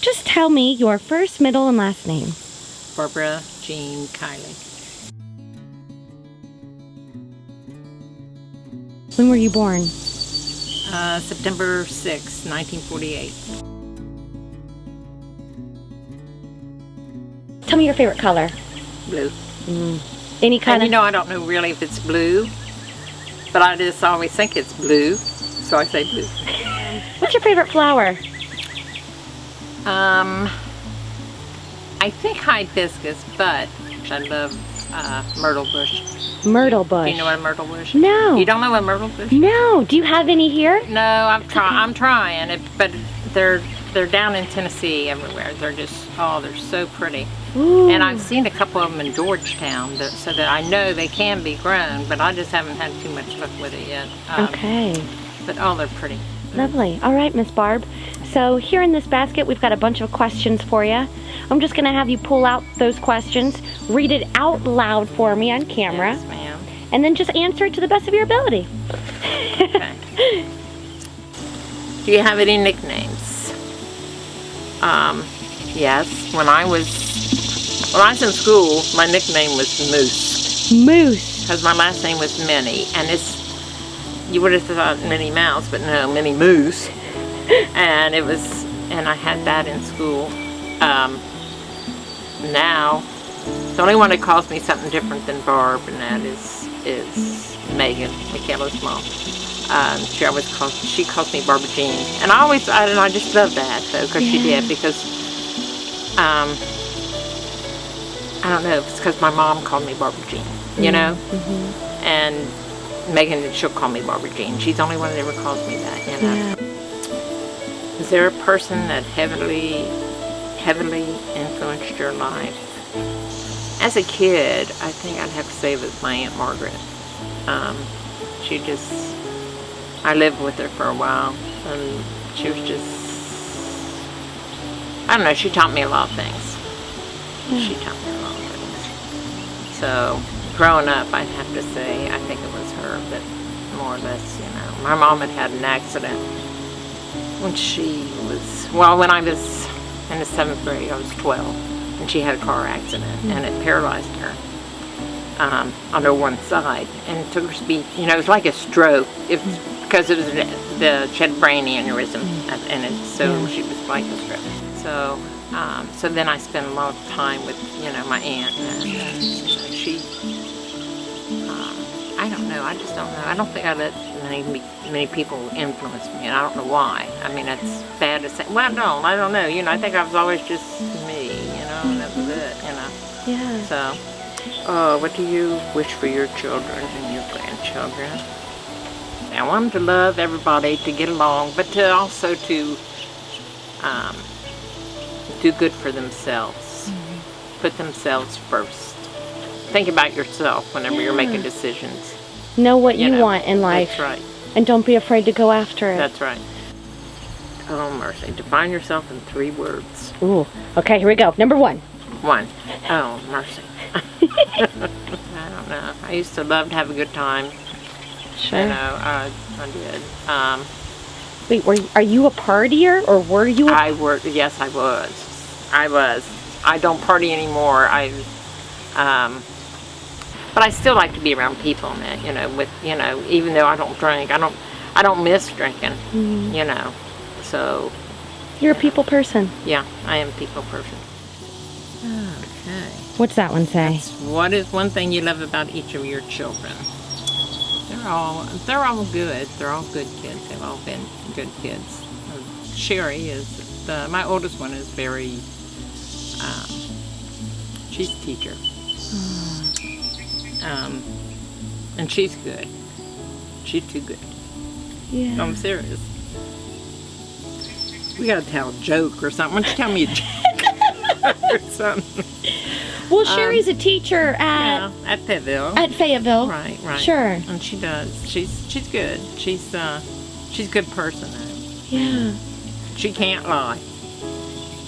Just tell me your first, middle, and last name. Barbara Jean Kiley. When were you born? September 6, 1948. Tell me your favorite color. Blue. Any kind And of... I don't know really if it's blue, but I just always think it's blue, so I say blue. What's your favorite flower? I think hibiscus, but I love myrtle bush. Myrtle bush. Do you know what a myrtle bush is? No. You don't know what myrtle bush is? No. Do you have any here? No, I'm trying it, but they're down in Tennessee everywhere. They're just, they're so pretty. Ooh. And I've seen a couple of them in Georgetown, so that I know they can be grown, but I just haven't had too much luck with it yet. Okay. But they're pretty. Lovely. All right, Miss Barb. So here in this basket, we've got a bunch of questions for you. I'm just going to have you pull out those questions, read it out loud for me on camera, Yes, ma'am. and then just answer it to the best of your ability. Okay. Do you have any nicknames? Yes. When I was in school, my nickname was Moose. Moose. Because my last name was Minnie, and you would have thought Minnie Mouse, but no, Minnie Moose. And I had that in school. Now, the only one that calls me something different than Barb, and that is Megan, Michaela's mom. She calls me Barbara Jean, and I just love that though, because she did, because I don't know, it's because my mom called me Barbara Jean, you know, and Megan, she'll call me Barbara Jean. She's the only one that ever calls me that, you know. Yeah. Is there a person that heavily influenced your life? As a kid, I think I'd have to say it was my Aunt Margaret. I lived with her for a while, and she was just, I don't know, she taught me a lot of things. She taught me a lot of things. So, growing up, I'd have to say, I think it was her, but more or less, you know. My mom had an accident when when I was in the 7th grade. I was 12, and she had a car accident, and it paralyzed her on her one side, and it took her speed. You know, it was like a stroke. It was because she had brain aneurysm, and she was like a stroke. So then I spent a lot of time with, you know, my aunt, and she. I don't know. I just don't know. I don't think I let many people influence me, and I don't know why. I mean, it's bad to say. Well, I don't know. You know, I think I was always just me. You know, and that was it. You know. Yeah. So, what do you wish for your children and your grandchildren? I want them to love everybody, to get along, but to also to do good for themselves. Put themselves first. Think about yourself whenever you're making decisions. Know what you want in life. That's right. And don't be afraid to go after it. That's right. Oh, mercy. Define yourself in 3 words. Ooh. Okay, here we go. Number 1. 1. Oh, mercy. I don't know. I used to love to have a good time. Sure. You know, I did. Wait, are you a partier, or were you Yes, I was. I don't party anymore. But I still like to be around people, you know, even though I don't drink, I don't miss drinking, you know, so. You're a people person. Yeah, I am a people person. Okay. What's that one say? What is one thing you love about each of your children? They're all good. They're all good kids. They've all been good kids. Sherry is, my oldest one is very, she's a teacher. And she's good. She's too good. Yeah. No, I'm serious. We gotta tell a joke or something. Why don't you tell me a joke or something? Well, Sherry's a teacher at Fayetteville. At Fayetteville. Right. Sure. And she does. She's good. She's a good person though. Yeah. She can't lie.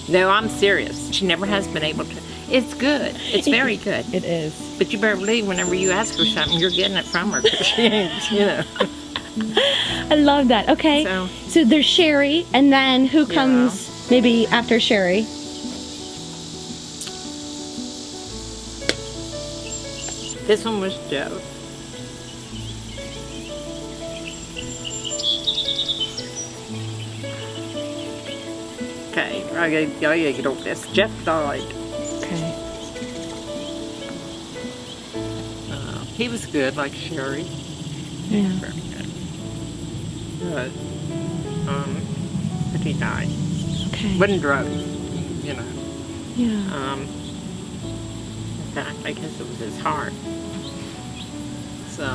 No, I'm serious. She never has been able to. It's good. It's very good. It is. But you better believe whenever you ask her something, you're getting it from her. 'Cause she ain't, you know. I love that. Okay. So there's Sherry, and then who comes Maybe after Sherry. This one was Joe. Okay, I gotta get over this. Jeff died. Okay. He was good, like Sherry. Yeah. Very good. But he died. Okay. Wasn't drugs, you know. Yeah. In fact, I guess it was his heart. So,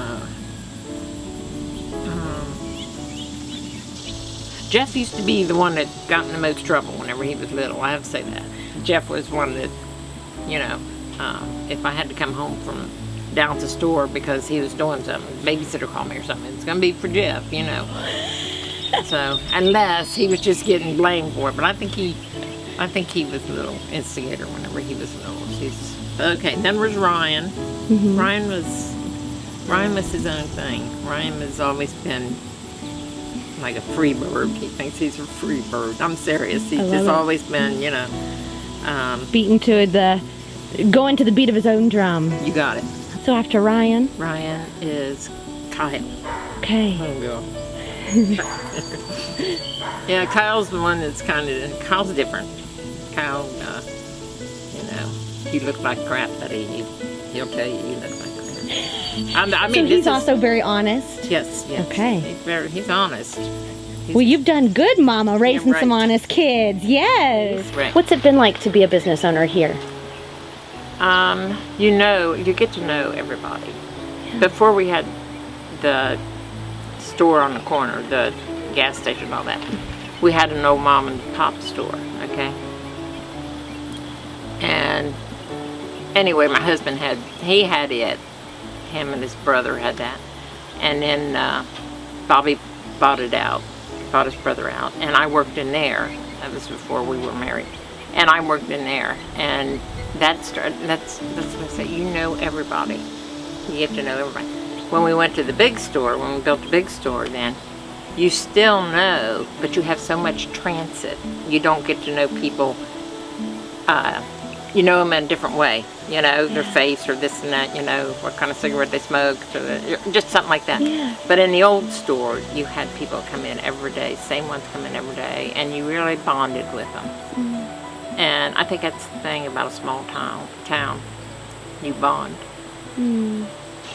Jeff used to be the one that got in the most trouble whenever he was little. I have to say that. Jeff was one that, you know, if I had to come home from down to the store because he was doing something, babysitter called me or something, it's going to be for Jeff, you know. So, unless he was just getting blamed for it. But I think he was a little instigator whenever he was little. Okay, then was Ryan. Mm-hmm. Ryan was his own thing. Ryan has always been like a free bird. He thinks he's a free bird. I'm serious. He's just always been, you know. Going to the beat of his own drum. You got it. So after Ryan? Ryan is Kyle. Okay. Oh, God. Yeah, Kyle's the one that's Kyle's different. Kyle, you know, you look like crap, but he'll tell you look like crap. I mean, so he's also very honest? Yes. Okay. He's honest. Well, you've done good, Mama, raising right. some honest kids. Yes. Right. What's it been like to be a business owner here? You know, you get to know everybody. Yeah. Before we had the store on the corner, the gas station and all that, we had an old mom and pop store, okay? And anyway, my husband had it. Him and his brother had that. And then Bobby bought his brother out. And I worked in there. That was before we were married. And I worked in there. And that's what I say, you know everybody. You get to know everybody. When we went to the big store, when we built the big store then, you still know, but you have so much transit. You don't get to know people, you know them in a different way. You know, their face or this and that, you know, what kind of cigarette they smoked, or just something like that. Yeah. But in the old store, you had people come in every day, same ones come in every day, and you really bonded with them. Mm. And I think that's the thing about a small town. You bond. Mm.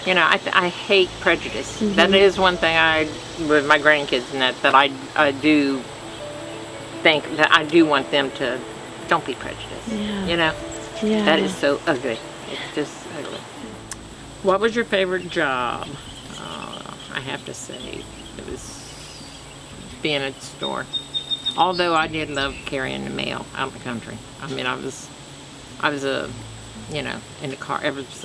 You know, I hate prejudice. Mm-hmm. That is one thing with my grandkids and that I do think that I do want them to, don't be prejudiced. Yeah. You know? Yeah. That is so ugly. It's just ugly. What was your favorite job? I have to say, it was being at the store. Although I did love carrying the mail out in the country. I mean, I was a, you know, in the car. It was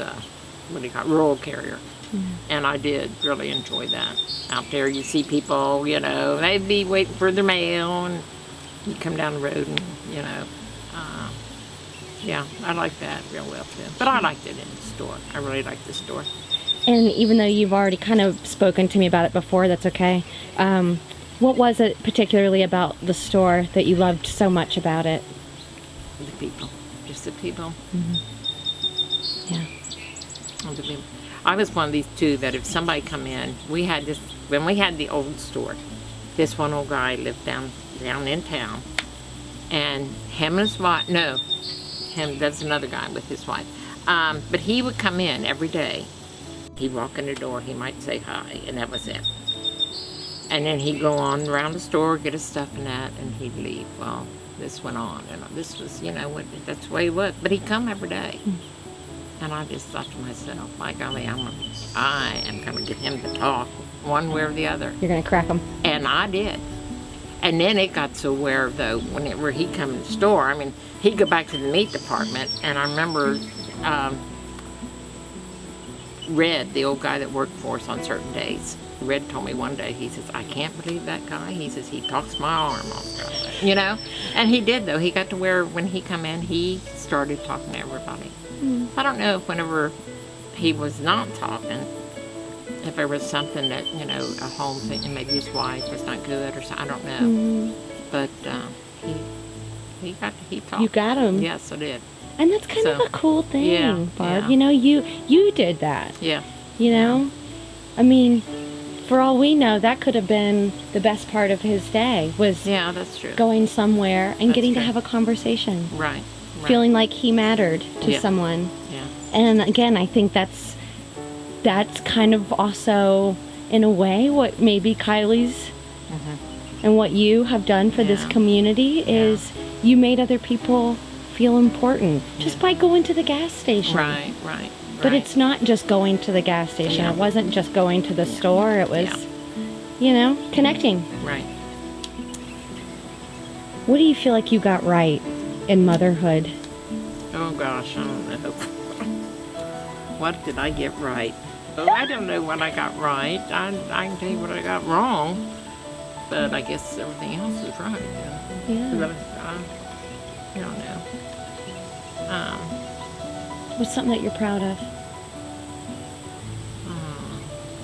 what do you call it, rural carrier. Mm-hmm. And I did really enjoy that. Out there, you see people, you know, they'd be waiting for their mail, and you come down the road, and you know, yeah, I liked that real well too. But I liked it in the store. I really liked the store. And even though you've already kind of spoken to me about it before, that's okay. What was it particularly about the store that you loved so much about it? The people, just the people. Mm-hmm. Yeah. I was one of these two that if somebody come in, we had this, when we had the old store, this one old guy lived down in town, and him and his wife, that's another guy with his wife, but he would come in every day. He'd walk in the door, he might say hi, and that was it. And then he'd go on around the store, get his stuff and that, and he'd leave. Well, this went on, and this was, you know, that's the way it was, but he'd come every day. Mm. And I just thought to myself, my golly, I am going to get him to talk one way or the other. You're going to crack him. And I did. And then it got so where, though, whenever he'd come in the store, I mean, he'd go back to the meat department, and I remember Red, the old guy that worked for us on certain days, Red told me one day, he says, I can't believe that guy. He says, he talks my arm off. You know? And he did, though. He got to where, when he come in, he started talking to everybody. Mm. I don't know if whenever he was not talking, if there was something that, you know, a home thing, and maybe his wife was not good or something, I don't know. Mm. But He talked. You got him. Yes, I did. And that's kind of So, a cool thing, yeah, Barb. yeah. You know, you did that. Yeah. You know? I mean, for all we know, that could have been the best part of his day, was Yeah, that's true. going somewhere and That's getting to true. have a conversation. Right. Feeling like he mattered to Yeah. someone. Yeah. And again, I think that's kind of also, in a way, what maybe Kylie's and what you have done for this Yeah. community is you made other people feel important just by going to the gas station. Right. Right. But right. it's not just going to the gas station. Yeah. It wasn't just going to the store. It was, Yeah. you know, connecting. Right. What do you feel like you got right in motherhood? Oh gosh, I don't know. What did I get right? Oh, I don't know what I got right. I can tell you what I got wrong, but I guess everything else is right. Yeah. But, I don't know. What's something that you're proud of?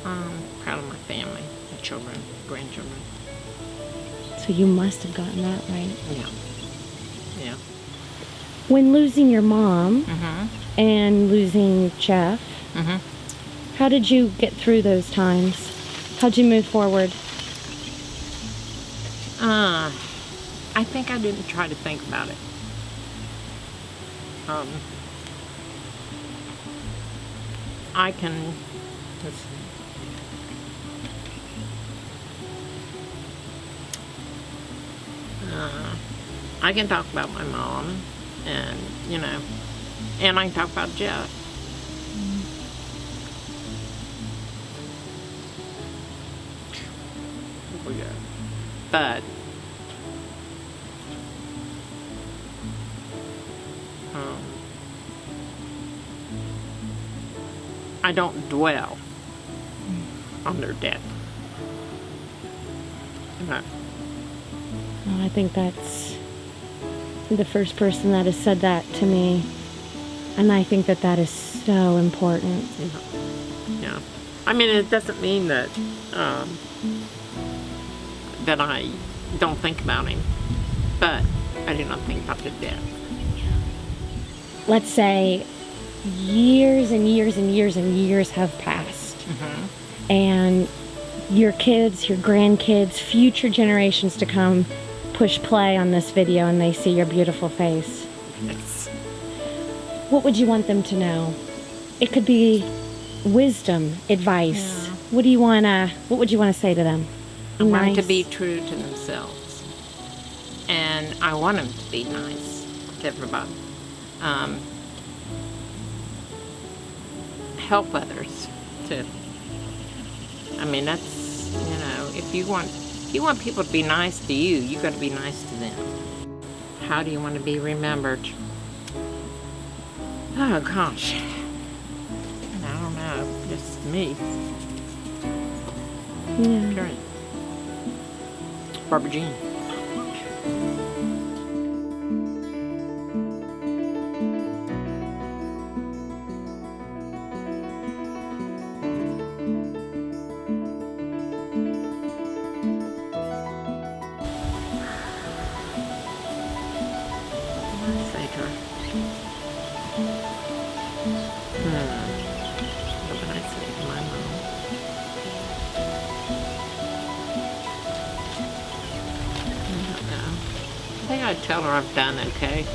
I'm proud of my family, my children, grandchildren. So you must have gotten that right. Yeah. Yeah. When losing your mom Mm-hmm. and losing Jeff, Mm-hmm. how did you get through those times? How'd you move forward? I think I didn't try to think about it. I can, let's see. I can talk about my mom, and you know, and I can talk about Jeff. We go. But I don't dwell on their death. No. Oh, I think that's the first person that has said that to me. And I think that that is so important. Yeah. I mean, it doesn't mean that that I don't think about him, but I do not think about the death. Let's say years and years and years and years have passed. And your kids, your grandkids, future generations to come push play on this video and they see your beautiful face. Yes. What would you want them to know? It could be wisdom, advice. Yeah. What would you want to say to them? I want them Nice. to be true to themselves, and I want them to be nice to everybody. Help others too. I mean, that's, you know, if you want people to be nice to you, you got to be nice to them. How do you want to be remembered? Oh gosh, I don't know. Just me. Yeah. Period. Barbara Jean. Say to her. What would I say to my mom? I don't know. I think I'd tell her I've done okay.